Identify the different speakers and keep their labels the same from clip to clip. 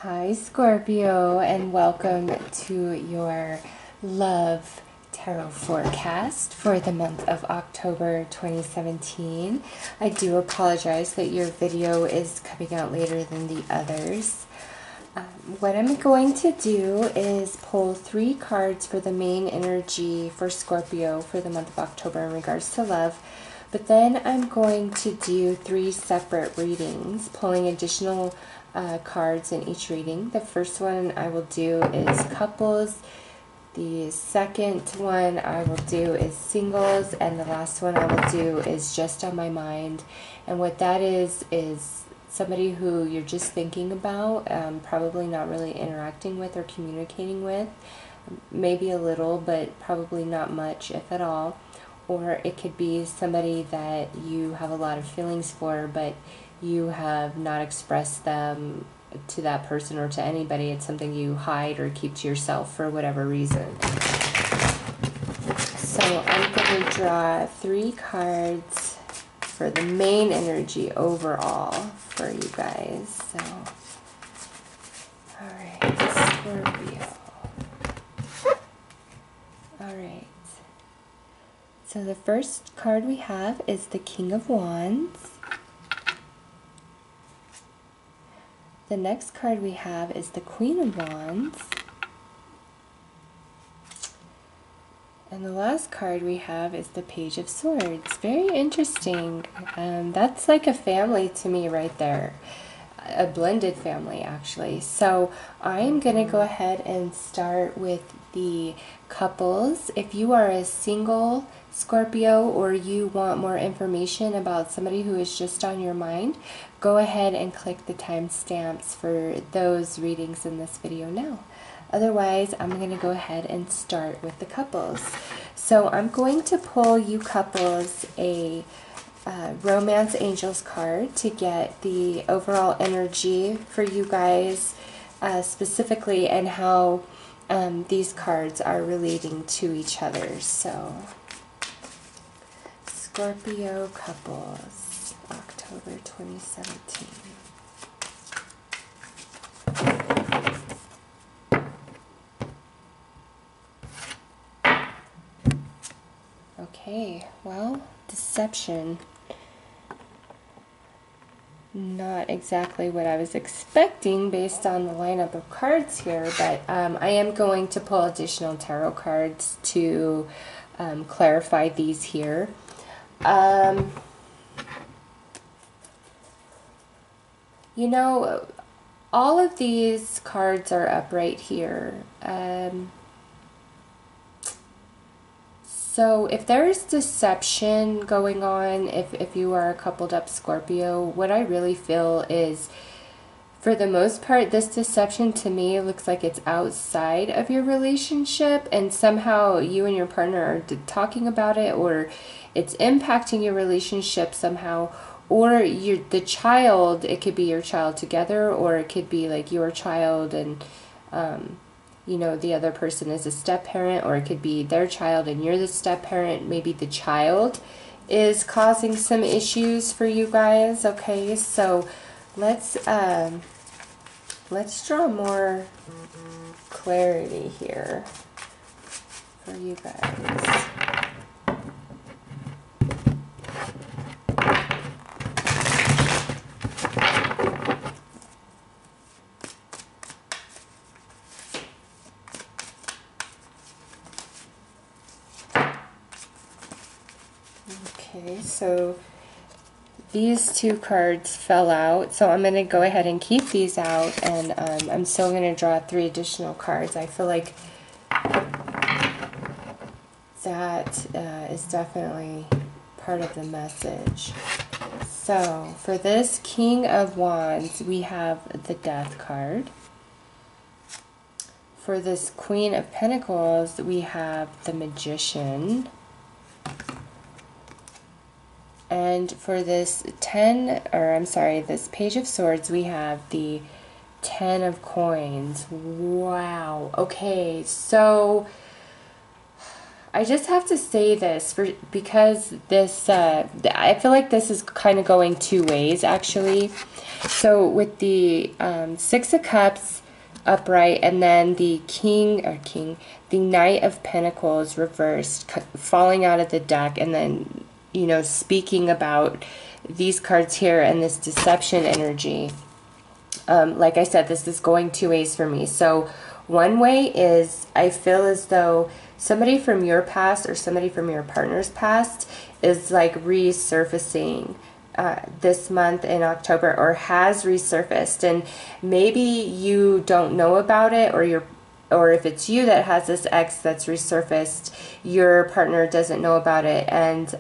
Speaker 1: Hi Scorpio, and welcome to your love tarot forecast for the month of October 2017. I do apologize that your video is coming out later than the others. What I'm going to do is pull 3 cards for the main energy for Scorpio for the month of October in regards to love. But then I'm going to do 3 separate readings, pulling additional cards in each reading. The first one I will do is couples. The second one I will do is singles. And the last one I will do is just on my mind. And what that is somebody who you're just thinking about, probably not really interacting with or communicating with. Maybe a little, but probably not much, if at all. Or it could be somebody that you have a lot of feelings for, but you have not expressed them to that person or to anybody. It's something you hide or keep to yourself for whatever reason. So I'm going to draw 3 cards for the main energy overall for you guys. So, alright, Scorpio. Alright. So the first card we have is the King of Wands. The next card we have is the Queen of Wands. And the last card we have is the Page of Swords. Very interesting. That's like a family to me right there. A blended family, actually. So I'm going to go ahead and start with the couples. If you are a single Scorpio or you want more information about somebody who is just on your mind, go ahead and click the timestamps for those readings in this video now. Otherwise, I'm going to go ahead and start with the couples. So I'm going to pull you couples a Romance Angels card to get the overall energy for you guys specifically, and how these cards are relating to each other. So Scorpio couples, October 2017. Okay, well, deception. Not exactly what I was expecting based on the lineup of cards here, but I am going to pull additional tarot cards to clarify these here. You know, all of these cards are upright here. So if there's deception going on, if you are a coupled up Scorpio, what I really feel is, for the most part, this deception to me looks like it's outside of your relationship, and somehow you and your partner are talking about it, or it's impacting your relationship somehow, or the child, it could be your child together, or it could be like your child and you know, the other person is a step-parent, or it could be their child and you're the step-parent. Maybe the child is causing some issues for you guys. Okay, so let's draw more clarity here for you guys. Okay, so these 2 cards fell out, so I'm going to go ahead and keep these out, and I'm still going to draw 3 additional cards. I feel like that is definitely part of the message. So for this King of Wands, we have the Death card. For this Queen of Pentacles, we have the Magician. And for this this Page of Swords, we have the 10 of Coins. Wow. Okay, so I just have to say this because this, I feel like this is kind of going two ways, actually. So with the Six of Cups upright, and then the the Knight of Pentacles reversed, falling out of the deck, and then, you know, speaking about these cards here and this deception energy. Like I said, this is going two ways for me. So one way is I feel as though somebody from your past or somebody from your partner's past is like resurfacing this month in October, or has resurfaced, and maybe you don't know about it, or if it's you that has this ex that's resurfaced, your partner doesn't know about it, and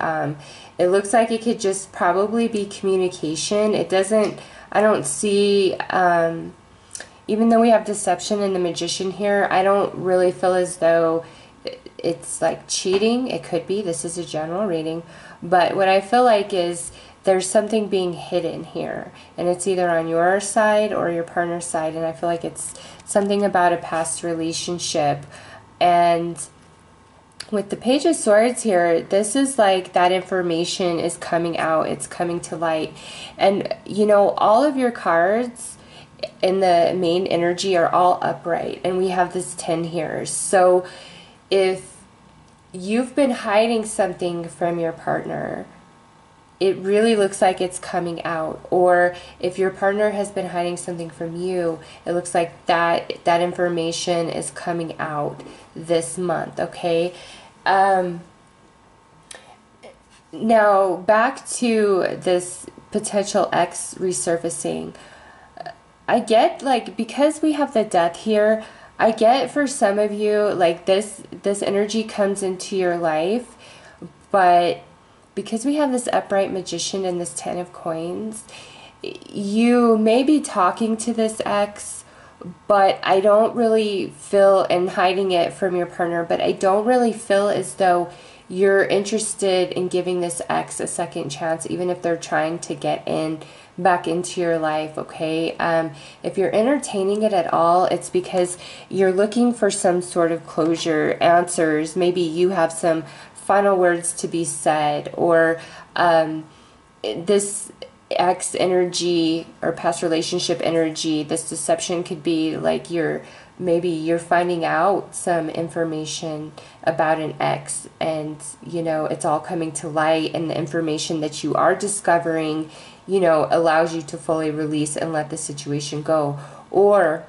Speaker 1: it looks like it could just probably be communication. It doesn't, I don't see, even though we have deception and the Magician here, I don't really feel as though it's like cheating. It could be, this is a general reading, but what I feel like is there's something being hidden here, and it's either on your side or your partner's side, and I feel like it's something about a past relationship. And with the Page of Swords here, this is like that information is coming out, it's coming to light. And you know, all of your cards in the main energy are all upright, and we have this 10 here. So if you've been hiding something from your partner, it really looks like it's coming out. Or if your partner has been hiding something from you, it looks like that information is coming out this month, okay? Now, back to this potential ex resurfacing. I get, like, because we have the Death here, I get for some of you, like, this energy comes into your life, but because we have this upright Magician and this 10 of Coins, you may be talking to this ex, but I don't really feel, and hiding it from your partner, but I don't really feel as though you're interested in giving this ex a second chance, even if they're trying to get back into your life, okay? If you're entertaining it at all, it's because you're looking for some sort of closure, answers. Maybe you have some final words to be said, or this ex energy or past relationship energy, this deception could be like maybe you're finding out some information about an ex, and you know, it's all coming to light, and the information that you are discovering, you know, allows you to fully release and let the situation go. Or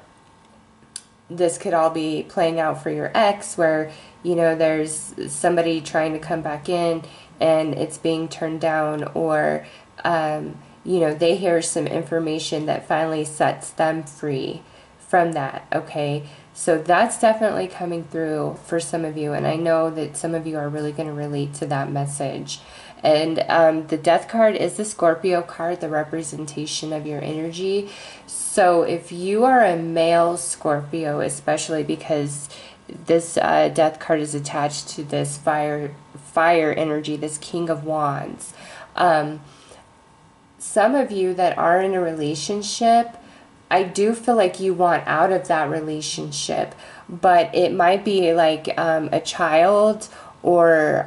Speaker 1: this could all be playing out for your ex, where, you know, there's somebody trying to come back in and it's being turned down, or you know, they hear some information that finally sets them free from that, okay? So that's definitely coming through for some of you, and I know that some of you are really going to relate to that message. And the Death card is the Scorpio card, the representation of your energy. So if you are a male Scorpio, especially because this Death card is attached to this fire energy, this King of Wands, some of you that are in a relationship, I do feel like you want out of that relationship, but it might be like a child, or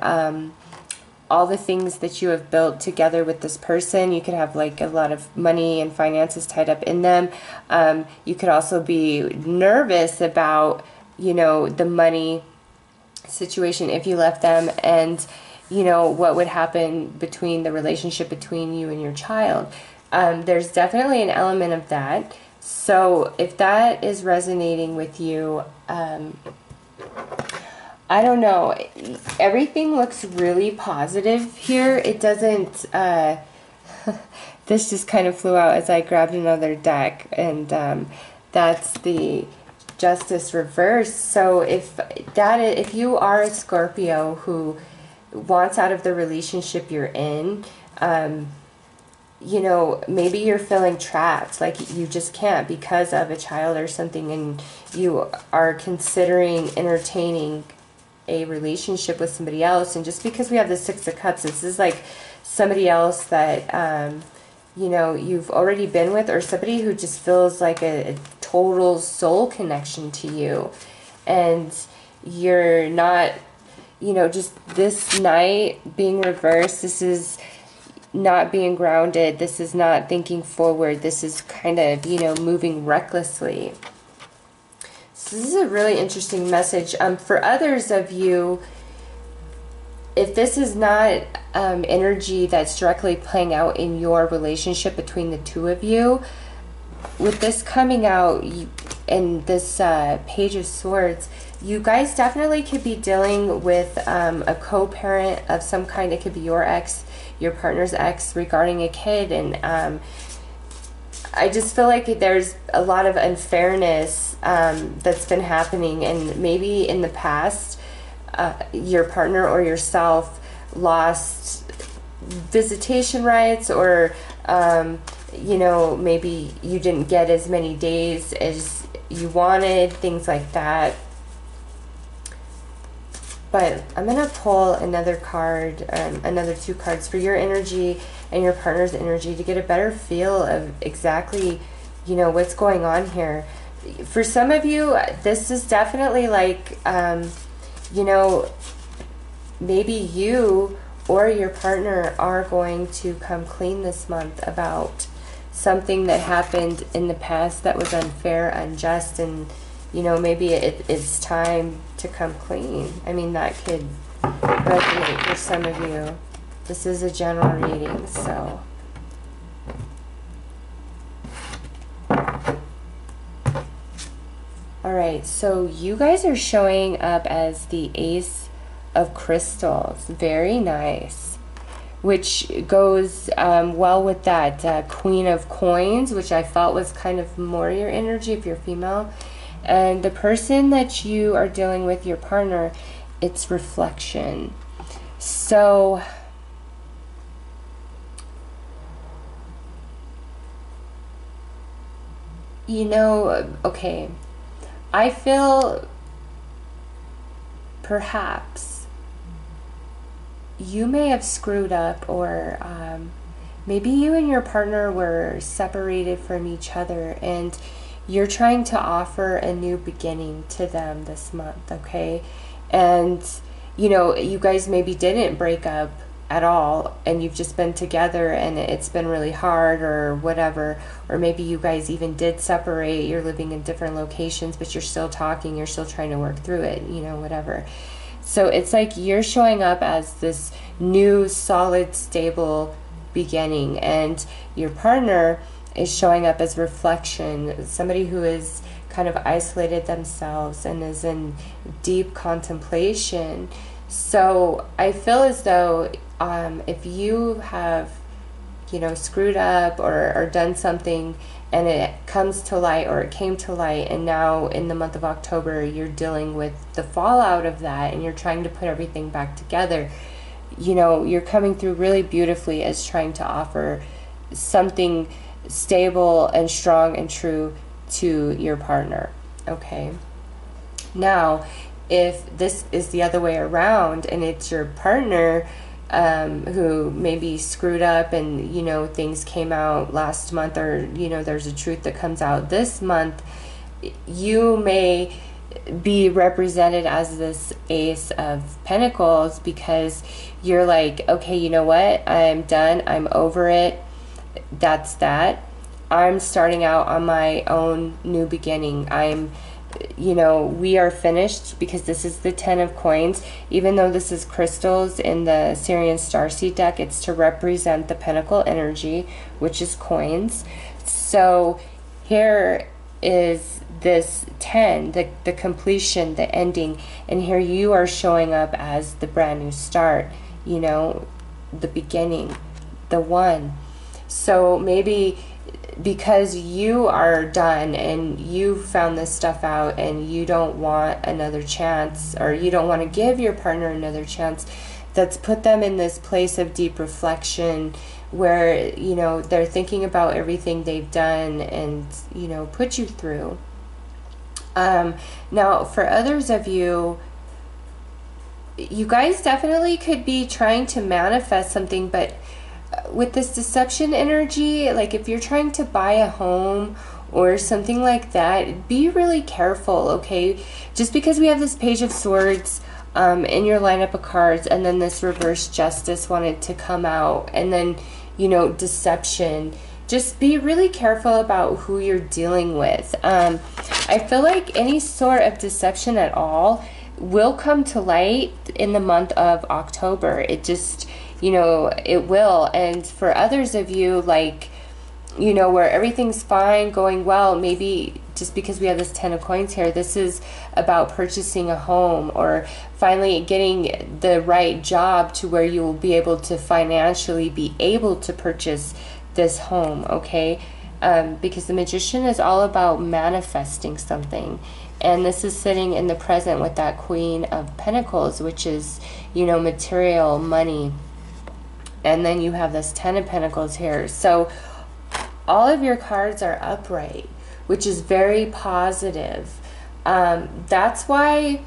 Speaker 1: all the things that you have built together with this person. You could have like a lot of money and finances tied up in them. You could also be nervous about, you know, the money situation if you left them, and you know, what would happen between the relationship between you and your child. There's definitely an element of that. So if that is resonating with you, I don't know, everything looks really positive here. It doesn't, this just kind of flew out as I grabbed another deck, and that's the Justice reverse. So if you are a Scorpio who wants out of the relationship you're in, you know, maybe you're feeling trapped, like you just can't because of a child or something, and you are considering entertaining a relationship with somebody else. And just because we have the Six of Cups, this is like somebody else that you know, you've already been with, or somebody who just feels like a total soul connection to you, and you're not, you know, just this night being reversed, this is not being grounded. This is not thinking forward. This is kind of, you know, moving recklessly. So this is a really interesting message. For others of you, if this is not energy that's directly playing out in your relationship between the two of you, with this coming out in this Page of Swords, you guys definitely could be dealing with a co-parent of some kind. It could be your ex, your partner's ex, regarding a kid. And I just feel like there's a lot of unfairness that's been happening. And maybe in the past, your partner or yourself lost visitation rights, or you know, maybe you didn't get as many days as you wanted, things like that. But I'm going to pull another card, another 2 cards for your energy and your partner's energy to get a better feel of exactly, you know, what's going on here. For some of you, this is definitely like, you know, maybe you or your partner are going to come clean this month about something that happened in the past that was unfair, unjust, and, you know, maybe it's time to come clean. I mean, that could resonate for some of you. This is a general reading, so. Alright, so you guys are showing up as the Ace of Crystals. Very nice. Which goes well with that Queen of Coins, which I felt was kind of more your energy if you're female. And the person that you are dealing with, your partner, it's reflection. So you know, okay, I feel perhaps you may have screwed up, or maybe you and your partner were separated from each other, and you're trying to offer a new beginning to them this month, okay? And, you know, you guys maybe didn't break up at all, and you've just been together and it's been really hard or whatever. Or maybe you guys even did separate, you're living in different locations, but you're still talking, you're still trying to work through it, you know, whatever. So it's like you're showing up as this new, solid, stable beginning, and your partner is showing up as reflection, somebody who is kind of isolated themselves and is in deep contemplation. So I feel as though if you have, you know, screwed up or done something and it comes to light, or it came to light, and now in the month of October you're dealing with the fallout of that and you're trying to put everything back together, you know, you're coming through really beautifully as trying to offer something stable and strong and true to your partner, okay? Now, if this is the other way around and it's your partner who maybe screwed up and, you know, things came out last month, or, you know, there's a truth that comes out this month, you may be represented as this Ace of Pentacles because you're like, okay, you know what, I'm done, I'm over it, that's that. I'm starting out on my own new beginning. I'm, you know, we are finished, because this is the 10 of Coins. Even though this is crystals in the Syrian Starseed deck, it's to represent the Pentacle energy, which is coins. So here is this 10, the completion, the ending, and here you are showing up as the brand new start, you know, the beginning, the one. So maybe because you are done and you found this stuff out and you don't want another chance, or you don't want to give your partner another chance, that's put them in this place of deep reflection where, you know, they're thinking about everything they've done and, you know, put you through. Now, for others of you, you guys definitely could be trying to manifest something, but with this deception energy, like if you're trying to buy a home or something like that, be really careful, okay? Just because we have this Page of Swords in your lineup of cards, and then this reverse justice wanted to come out, and then, you know, deception. Just be really careful about who you're dealing with. I feel like any sort of deception at all will come to light in the month of October. It just, you know, it will. And for others of you, like, you know, where everything's fine, going well, maybe just because we have this 10 of coins here, this is about purchasing a home or finally getting the right job to where you will be able to financially be able to purchase this home, okay? Because the Magician is all about manifesting something, and this is sitting in the present with that Queen of Pentacles, which is, you know, material, money, and then you have this 10 of Pentacles here. So all of your cards are upright, which is very positive. That's why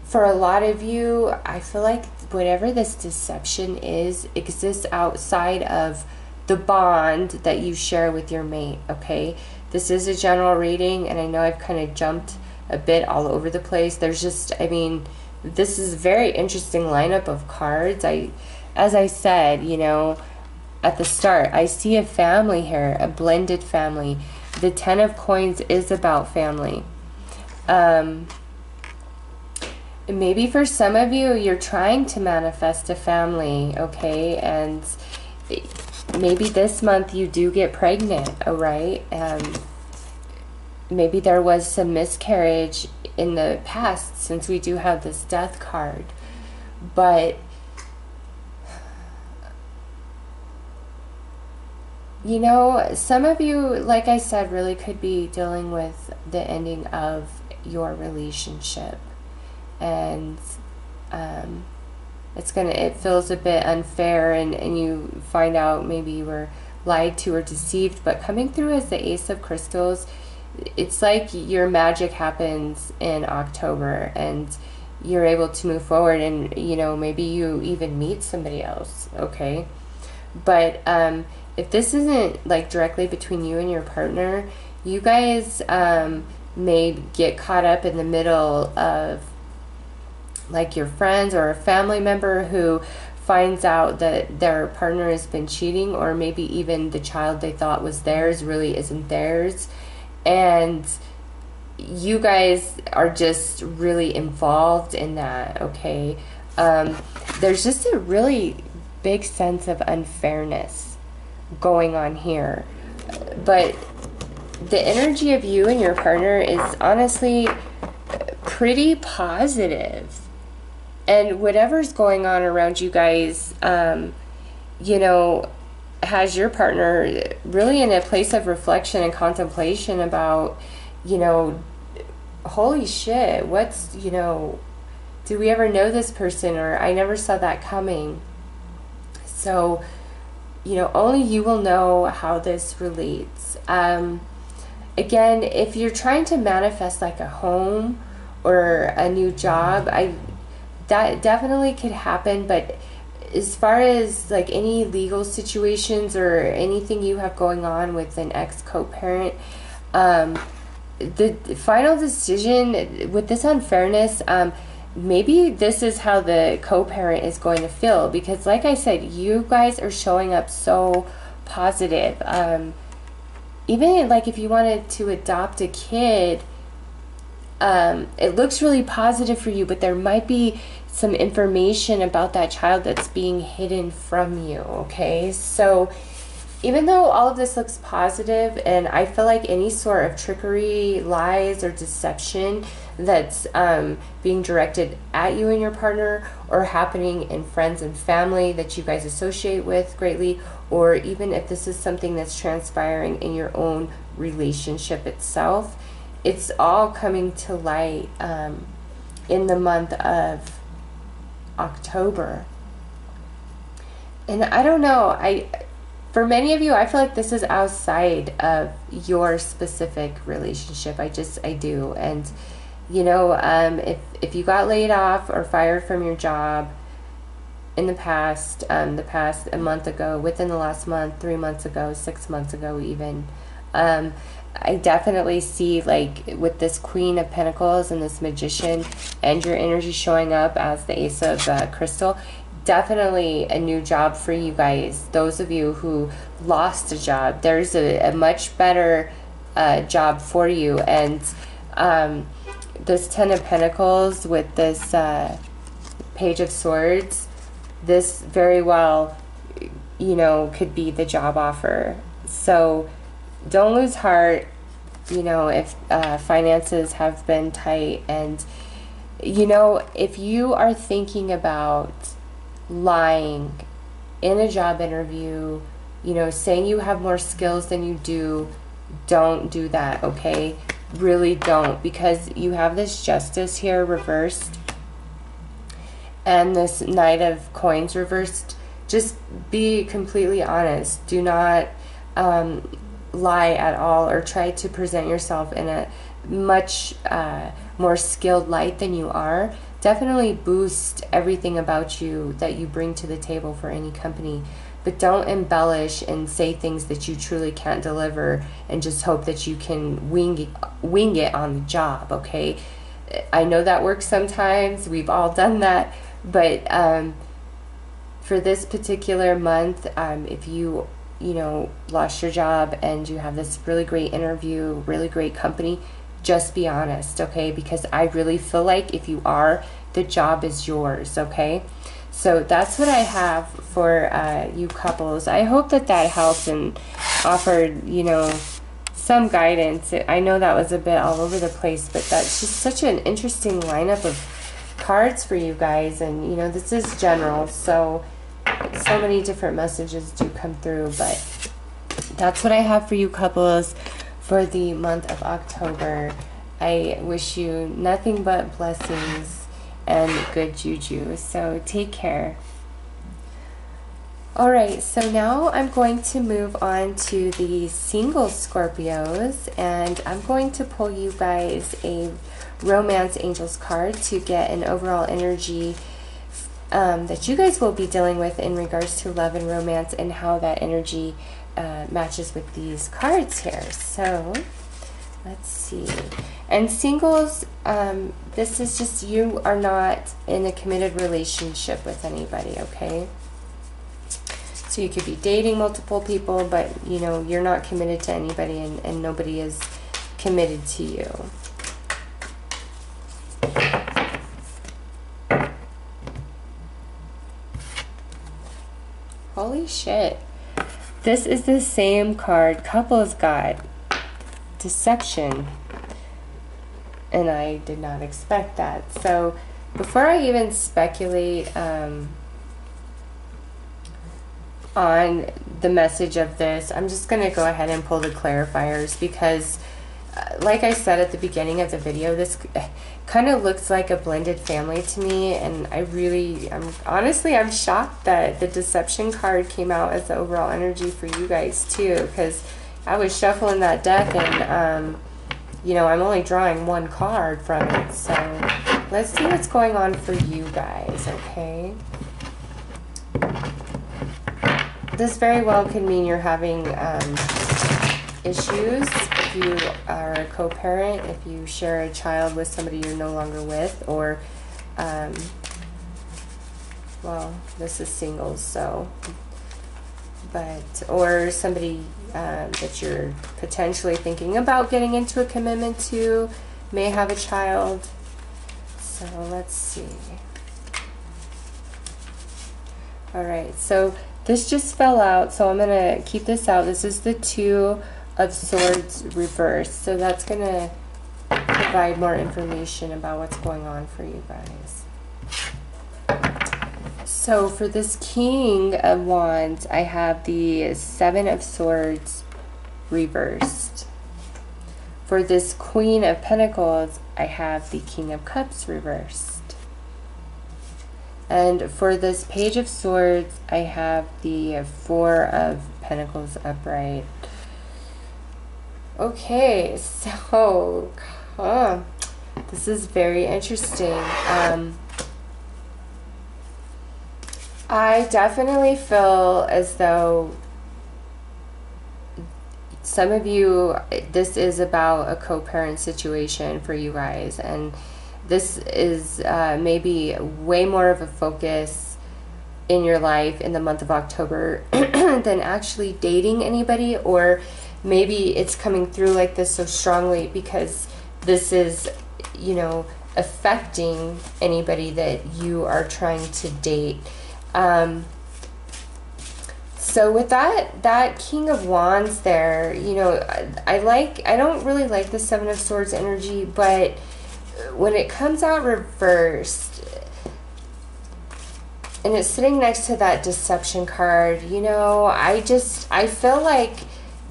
Speaker 1: for a lot of you, I feel like whatever this deception is exists outside of the bond that you share with your mate, okay? This is a general reading, and I know I've kind of jumped a bit all over the place. There's just, I mean, this is a very interesting lineup of cards. As I said, you know, at the start, I see a family here, a blended family. The 10 of coins is about family. Maybe for some of you, you're trying to manifest a family, okay? And maybe this month you do get pregnant, all right? Maybe there was some miscarriage in the past, since we do have this death card. But, you know, some of you, like I said, really could be dealing with the ending of your relationship. And it feels a bit unfair, and you find out maybe you were lied to or deceived. But coming through as the Ace of Crystals, it's like your magic happens in October and you're able to move forward, and, you know, maybe you even meet somebody else, okay? But if this isn't like directly between you and your partner, you guys may get caught up in the middle of like your friends or a family member who finds out that their partner has been cheating, or maybe even the child they thought was theirs really isn't theirs, and you guys are just really involved in that, okay? There's just a really big sense of unfairness going on here, but the energy of you and your partner is honestly pretty positive. And whatever's going on around you guys, you know, has your partner really in a place of reflection and contemplation about, you know, holy shit, what's, you know, do we ever know this person? Or I never saw that coming. So, you know, only you will know how this relates. Again, if you're trying to manifest like a home or a new job, that definitely could happen. But as far as like any legal situations or anything you have going on with an ex-co-parent, the final decision with this unfairness, maybe this is how the co-parent is going to feel, because like I said, you guys are showing up so positive. Even like if you wanted to adopt a kid, it looks really positive for you, but there might be some information about that child that's being hidden from you, okay? So even though all of this looks positive, and I feel like any sort of trickery, lies, or deception that's being directed at you and your partner, or happening in friends and family that you guys associate with greatly, or even if this is something that's transpiring in your own relationship itself, it's all coming to light in the month of October. And I don't know, for many of you, I feel like this is outside of your specific relationship. I do. And, you know, if you got laid off or fired from your job in the past a month ago, within the last month, 3 months ago, 6 months ago even, I definitely see, like, with this Queen of Pentacles and this Magician and your energy showing up as the Ace of Crystal, definitely a new job for you guys. Those of you who lost a job, there's a much better job for you. And this Ten of Pentacles with this Page of Swords, this very well, you know, could be the job offer. So don't lose heart, you know, if finances have been tight. And, you know, if you are thinking about lying in a job interview, you know, saying you have more skills than you do, don't do that, okay? Really don't, because you have this Justice here reversed and this Knight of Coins reversed. Just be completely honest. Do not lie at all, or try to present yourself in a much more skilled light than you are. Definitely boost everything about you that you bring to the table for any company, but don't embellish and say things that you truly can't deliver and just hope that you can wing it on the job, okay? I know that works sometimes. We've all done that. But for this particular month, if you know, lost your job and you have this really great interview, really great company, just be honest, okay? Because I really feel like if you are, the job is yours, okay? So that's what I have for you couples. I hope that that helped and offered, you know, some guidance. I know that was a bit all over the place, but that's just such an interesting lineup of cards for you guys. And, you know, this is general, so many different messages do come through, but that's what I have for you couples for the month of October. I wish you nothing but blessings and good juju, so take care. Alright, so now I'm going to move on to the single Scorpios, and I'm going to pull you guys a Romance Angels card to get an overall energy that you guys will be dealing with in regards to love and romance, and how that energy matches with these cards here. So let's see. And singles, this is just, you are not in a committed relationship with anybody, okay? So you could be dating multiple people, but, you know, you're not committed to anybody, and nobody is committed to you. Holy shit. This is the same card couples got. Deception. And I did not expect that. So before I even speculate on the message of this, I'm just going to go ahead and pull the clarifiers, because like I said at the beginning of the video, this kind of looks like a blended family to me, and honestly, I'm shocked that the deception card came out as the overall energy for you guys too, because I was shuffling that deck and you know, I'm only drawing one card from it. So let's see what's going on for you guys, okay? This very well could mean you're having issues if you are a co-parent, if you share a child with somebody you're no longer with, or well, this is singles, so, but, or somebody that you're potentially thinking about getting into a commitment to may have a child. So let's see. Alright, so this just fell out, so I'm going to keep this out. This is the Two of Swords reversed, so that's going to provide more information about what's going on for you guys. So for this King of Wands, I have the Seven of Swords reversed. For this Queen of Pentacles, I have the King of Cups reversed. And for this Page of Swords, I have the Four of Pentacles upright. Okay, so this is very interesting. I definitely feel as though some of you, this is about a co-parent situation for you guys, and this is maybe way more of a focus in your life in the month of October than actually dating anybody, or maybe it's coming through like this so strongly because this is, you know, affecting anybody that you are trying to date. So with that King of Wands there, you know, I don't really like the Seven of Swords energy, but when it comes out reversed and it's sitting next to that Deception card, you know, I feel like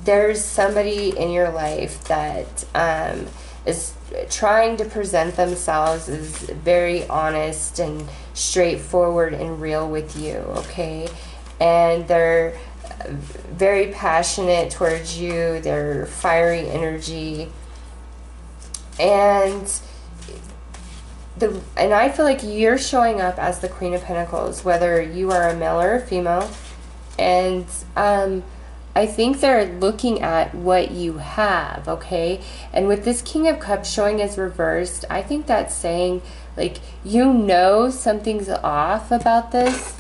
Speaker 1: there's somebody in your life that is trying to present themselves as very honest and straightforward and real with you, okay? And they're very passionate towards you. They're fiery energy. And I feel like you're showing up as the Queen of Pentacles, whether you are a male or a female. And I think they're looking at what you have, okay? And with this King of Cups showing as reversed, I think that's saying, like, you know something's off about this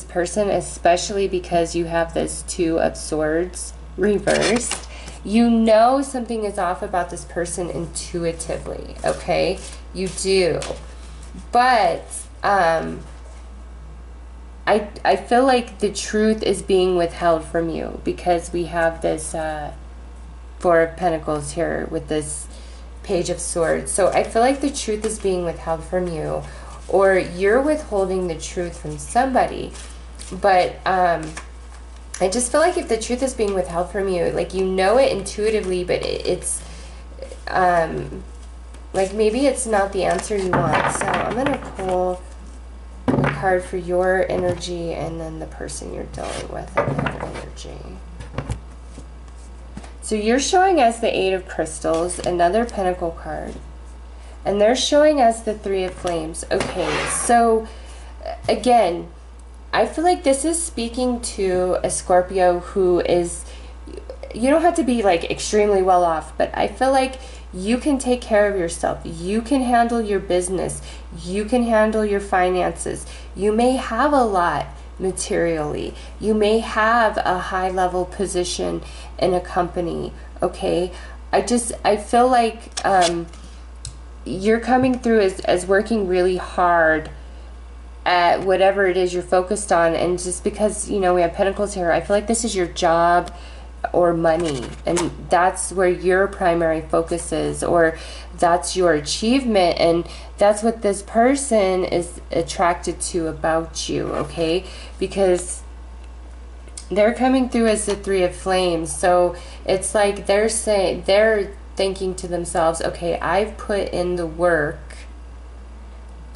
Speaker 1: person, especially because you have this Two of Swords reversed. You know something is off about this person intuitively, okay? You do. But I feel like the truth is being withheld from you because we have this Four of Pentacles here with this Page of Swords. So I feel like the truth is being withheld from you, or you're withholding the truth from somebody. But I just feel like if the truth is being withheld from you, like, you know it intuitively, but it's like maybe it's not the answer you want. So I'm going to pull a card for your energy and then the person you're dealing with and their energy. So you're showing as the Eight of Crystals, another Pentacle card. And they're showing as the Three of Flames. Okay, so again, I feel like this is speaking to a Scorpio who is, you don't have to be like extremely well off, but I feel like you can take care of yourself. You can handle your business. You can handle your finances. You may have a lot materially. You may have a high level position in a company, okay? I feel like you're coming through as working really hard at whatever it is you're focused on. And just because, you know, we have Pentacles here, I feel like this is your job or money, and that's where your primary focus is, or that's your achievement, and that's what this person is attracted to about you, okay? Because they're coming through as the Three of Flames. So it's like they're thinking to themselves, okay, I've put in the work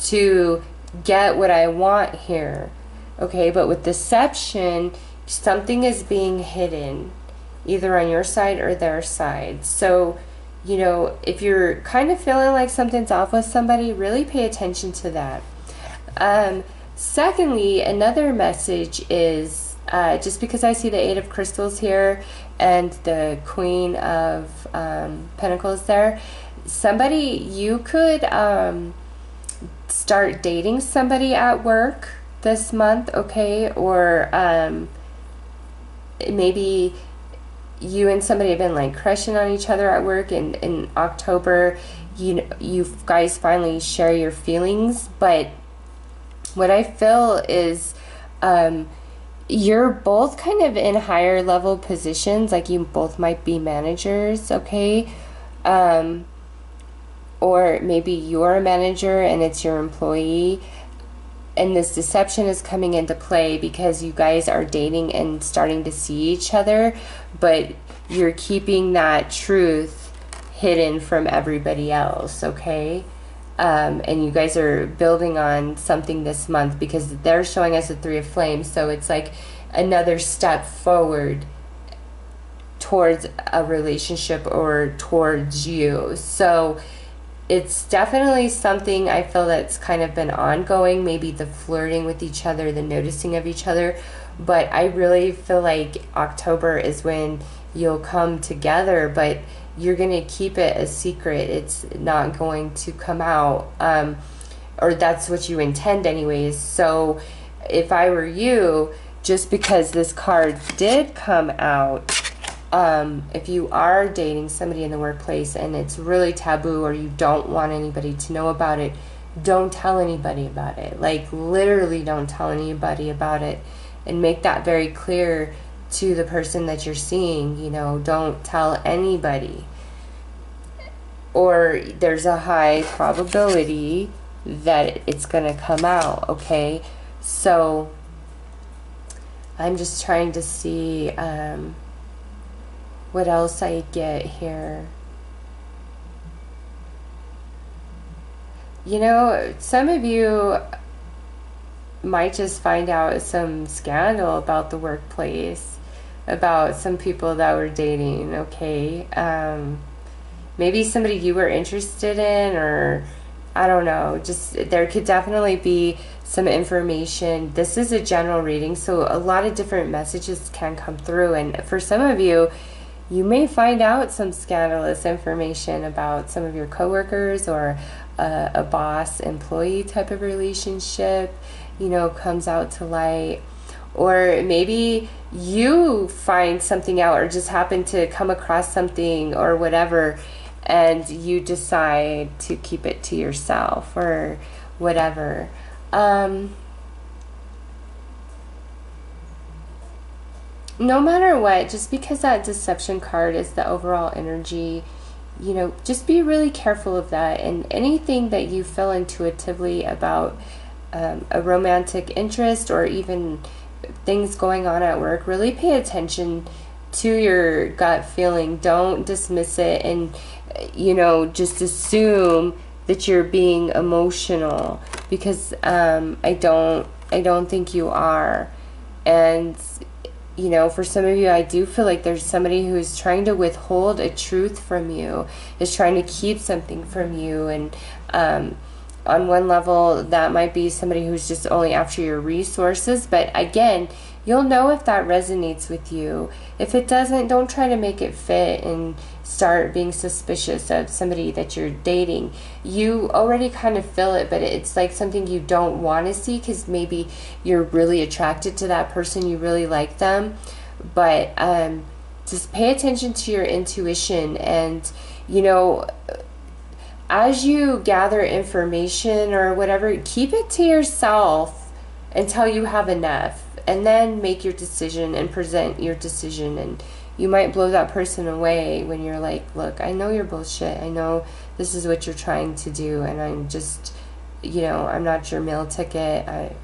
Speaker 1: to get what I want here, okay? But with deception, something is being hidden, either on your side or their side. So, you know, if you're kind of feeling like something's off with somebody, really pay attention to that. Secondly, another message is, just because I see the Eight of Crystals here and the Queen of Pentacles there, somebody, you could start dating somebody at work this month, okay? Or maybe you and somebody have been like crushing on each other at work, and in October, you guys finally share your feelings. But what I feel is you're both kind of in higher level positions, like you both might be managers, okay? Or maybe you're a manager and it's your employee, and this deception is coming into play because you guys are dating and starting to see each other, but you're keeping that truth hidden from everybody else, okay? And you guys are building on something this month because they're showing us the Three of Flames, so it's like another step forward towards a relationship or towards you. So it's definitely something I feel that's kind of been ongoing, maybe the flirting with each other, the noticing of each other, but I really feel like October is when you'll come together, but you're going to keep it a secret. It's not going to come out, or that's what you intend anyways. So if I were you, just because this card did come out, if you are dating somebody in the workplace and it's really taboo, or you don't want anybody to know about it, don't tell anybody about it. Like, literally don't tell anybody about it, and make that very clear to the person that you're seeing. You know, don't tell anybody, or there's a high probability that it's gonna come out. Okay, so I'm just trying to see what else I get here. You know, some of you might just find out some scandal about the workplace, about some people that were dating. Okay, maybe somebody you were interested in, or I don't know, just there could definitely be some information. This is a general reading, so a lot of different messages can come through, and for some of you, you may find out some scandalous information about some of your coworkers, or a boss-employee type of relationship, you know, comes out to light. Or maybe you find something out, or just happen to come across something or whatever, and you decide to keep it to yourself or whatever. No matter what, just because that deception card is the overall energy, you know, just be really careful of that. And anything that you feel intuitively about a romantic interest, or even things going on at work, really pay attention to your gut feeling. Don't dismiss it and, you know, just assume that you're being emotional, because I don't think you are. And you know, for some of you, I do feel like there's somebody who's trying to withhold a truth from you, is trying to keep something from you. And on one level, that might be somebody who's just only after your resources. But again, you'll know if that resonates with you. If it doesn't, don't try to make it fit and start being suspicious of somebody that you're dating. You already kind of feel it, but it's like something you don't want to see, because maybe you're really attracted to that person, you really like them. But just pay attention to your intuition, and you know, as you gather information or whatever, keep it to yourself until you have enough, and then make your decision and present your decision. And you might blow that person away when you're like, look, I know you're bullshit. I know this is what you're trying to do, and I'm just, you know, I'm not your meal ticket. I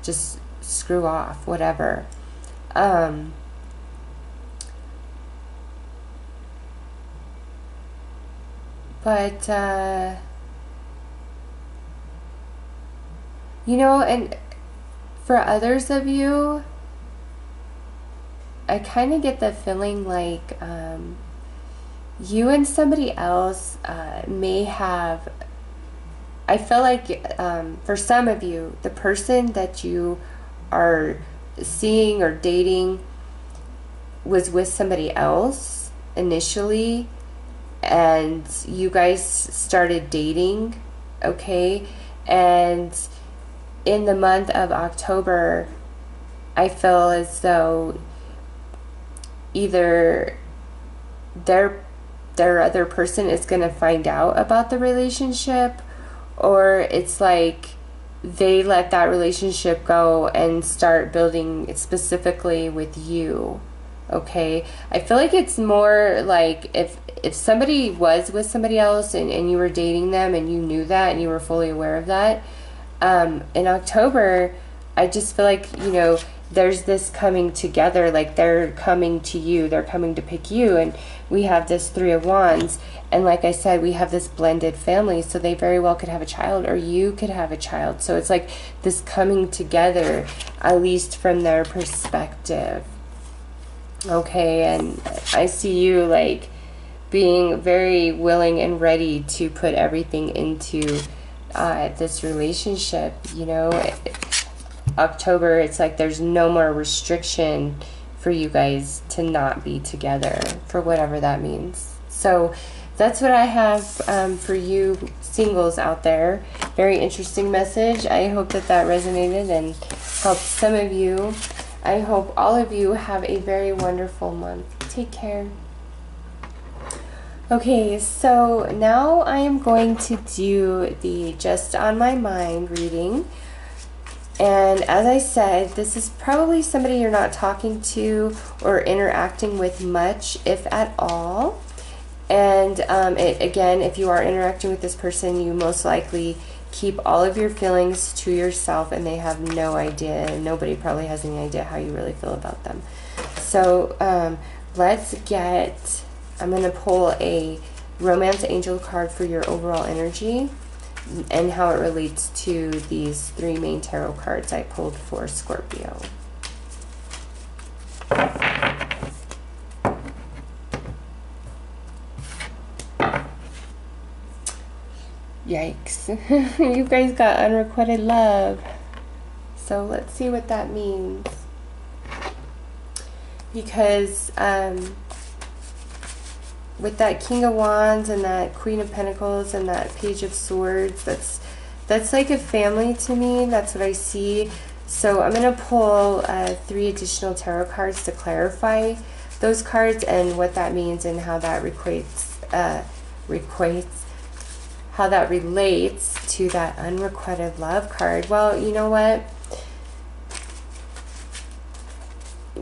Speaker 1: just screw off, whatever. But, you know, and for others of you, I kind of get the feeling like you and somebody else may have, I feel like for some of you, the person that you are seeing or dating was with somebody else initially, and you guys started dating, okay? And in the month of October, I feel as though either their other person is going to find out about the relationship, or it's like they let that relationship go and start building it specifically with you. Okay, I feel like it's more like if somebody was with somebody else and you were dating them and you knew that and you were fully aware of that, in October, I just feel like, you know, there's this coming together, like they're coming to you, they're coming to pick you, and we have this Three of Wands, and like I said, we have this blended family, so they very well could have a child, or you could have a child. So it's like this coming together, at least from their perspective. Okay, and I see you like being very willing and ready to put everything into this relationship. You know, October, it's like there's no more restriction for you guys to not be together, for whatever that means. So that's what I have for you singles out there. Very interesting message. I hope that that resonated and helped some of you. I hope all of you have a very wonderful month. Take care. Okay, so now I am going to do the Just on My Mind reading. And as I said, this is probably somebody you're not talking to or interacting with much, if at all. And again, if you are interacting with this person, you most likely keep all of your feelings to yourself, and they have no idea. Nobody probably has any idea how you really feel about them. So let's get... I'm going to pull a Romance Angel card for your overall energy and how it relates to these 3 main tarot cards I pulled for Scorpio. Yikes. You guys got unrequited love. So let's see what that means. Because with that King of Wands and that Queen of Pentacles and that Page of Swords, that's like a family to me. That's what I see. So I'm going to pull 3 additional tarot cards to clarify those cards and what that means and how that how that relates to that unrequited love card. Well, you know what?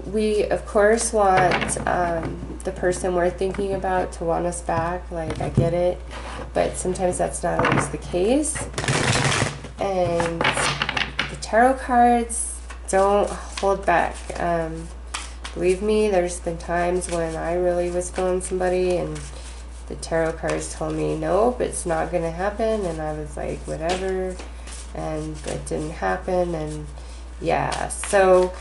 Speaker 1: We, of course, want the person we're thinking about to want us back. Like, I get it. But sometimes that's not always the case. And the tarot cards don't hold back. Believe me, there's been times when I really was feeling somebody and the tarot cards told me, nope, it's not going to happen. And I was like, whatever. And it didn't happen. And yeah, so...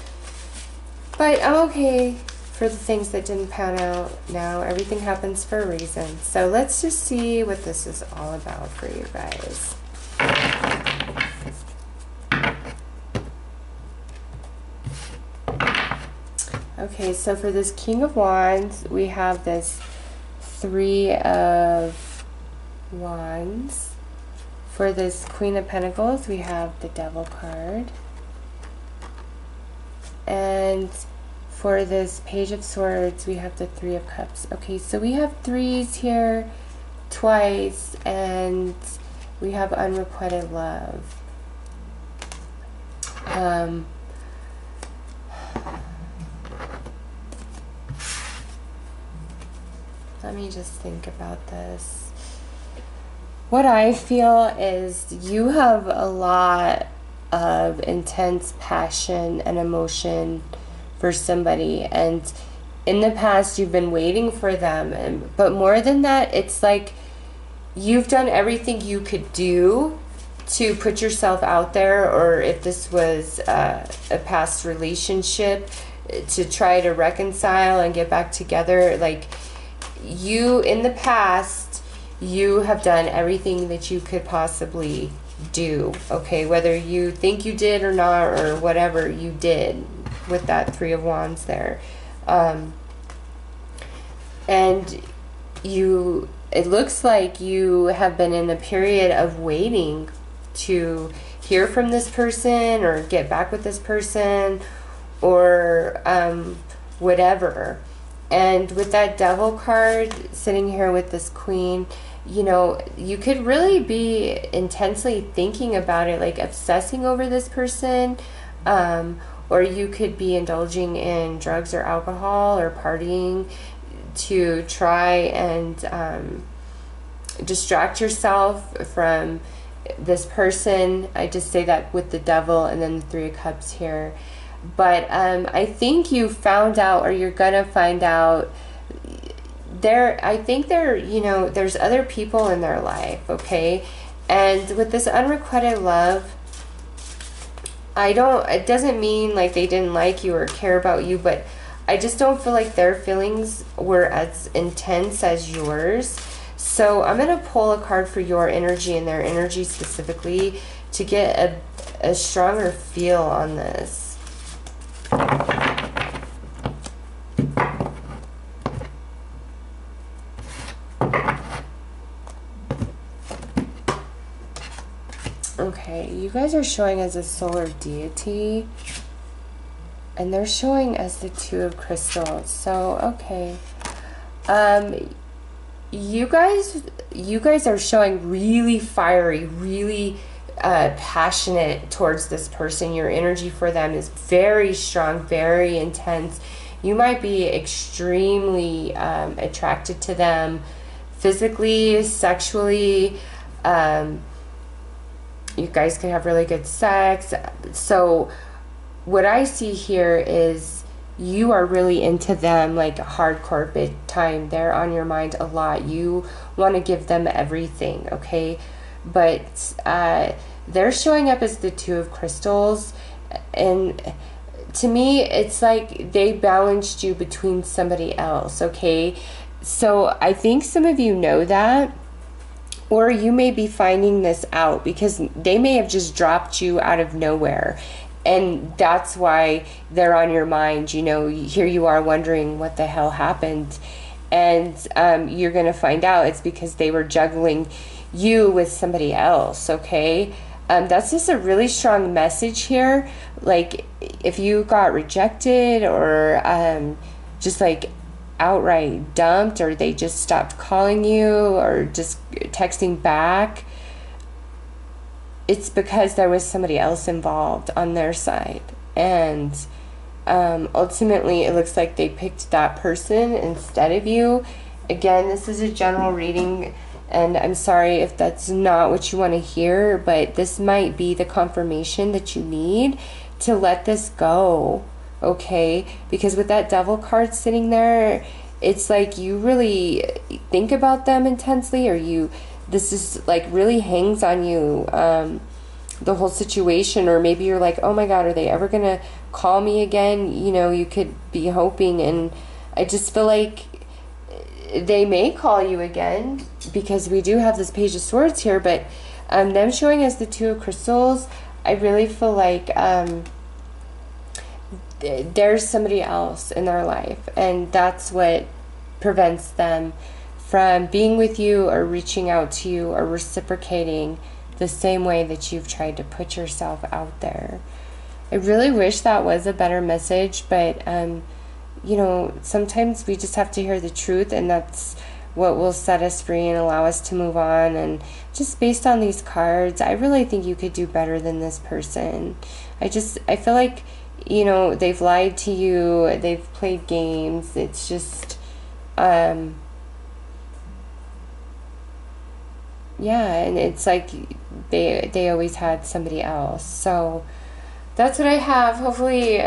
Speaker 1: But I'm okay for the things that didn't pan out now. Everything happens for a reason. So let's just see what this is all about for you guys. Okay, so for this King of Wands, we have this 3 of Wands. For this Queen of Pentacles, we have the Devil card. And for this Page of Swords, we have the 3 of Cups. Okay, so we have 3s here twice, and we have unrequited love. Let me just think about this. What I feel is you have a lot of intense passion and emotion for somebody, and in the past you've been waiting for them, but more than that, it's like you've done everything you could do to put yourself out there, or if this was a past relationship, to try to reconcile and get back together. Like, you in the past, you have done everything that you could possibly do, okay, whether you think you did or not, or whatever you did with that 3 of Wands there. And you, it looks like you have been in a period of waiting to hear from this person or get back with this person, or whatever. And with that Devil card sitting here with this Queen, you know, you could really be intensely thinking about it, like obsessing over this person, or you could be indulging in drugs or alcohol or partying to try and distract yourself from this person. I just say that with the Devil and then the 3 of Cups here. But I think you found out, or you're gonna find out, I think you know, there's other people in their life, okay? And with this unrequited love, it doesn't mean like they didn't like you or care about you, but I just don't feel like their feelings were as intense as yours. So I'm going to pull a card for your energy and their energy specifically to get a stronger feel on this. Okay, you guys are showing as a solar deity, and they're showing as the Two of Crystals. So, okay. You guys are showing really fiery, really passionate towards this person. Your energy for them is very strong, very intense. You might be extremely attracted to them physically, sexually. You guys can have really good sex. So what I see here is you are really into them, like hardcore, big time. They're on your mind a lot. You want to give them everything, okay? But they're showing up as the Two of Crystals, and to me it's like they balanced you between somebody else, okay? So I think some of you know that, or you may be finding this out because they may have just dropped you out of nowhere, and that's why they're on your mind. You know, here you are wondering what the hell happened, and you're gonna find out it's because they were juggling you with somebody else, okay? That's just a really strong message here. Like, if you got rejected, or just like outright dumped, or they just stopped calling you or just texting back, it's because there was somebody else involved on their side. And ultimately it looks like they picked that person instead of you. Again, this is a general reading, and I'm sorry if that's not what you want to hear, but this might be the confirmation that you need to let this go, okay? Because with that Devil card sitting there, it's like you really think about them intensely, or this is like really hangs on you, the whole situation. Or maybe you're like, oh my God, are they ever gonna call me again? You know, you could be hoping, and I just feel like they may call you again, because we do have this Page of Swords here. But them showing as the Two of Crystals, I really feel like there's somebody else in their life, and that's what prevents them from being with you, or reaching out to you, or reciprocating the same way that you've tried to put yourself out there. I really wish that was a better message, but you know, sometimes we just have to hear the truth, and that's what will set us free and allow us to move on. And just based on these cards, I really think you could do better than this person. I feel like, you know, they've lied to you, they've played games. It's just yeah, and it's like they always had somebody else. So that's what I have. Hopefully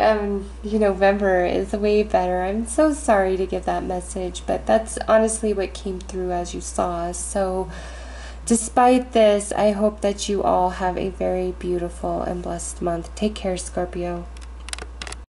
Speaker 1: November is way better. I'm so sorry to give that message, but that's honestly what came through as you saw. So despite this, I hope that you all have a very beautiful and blessed month. Take care, Scorpio.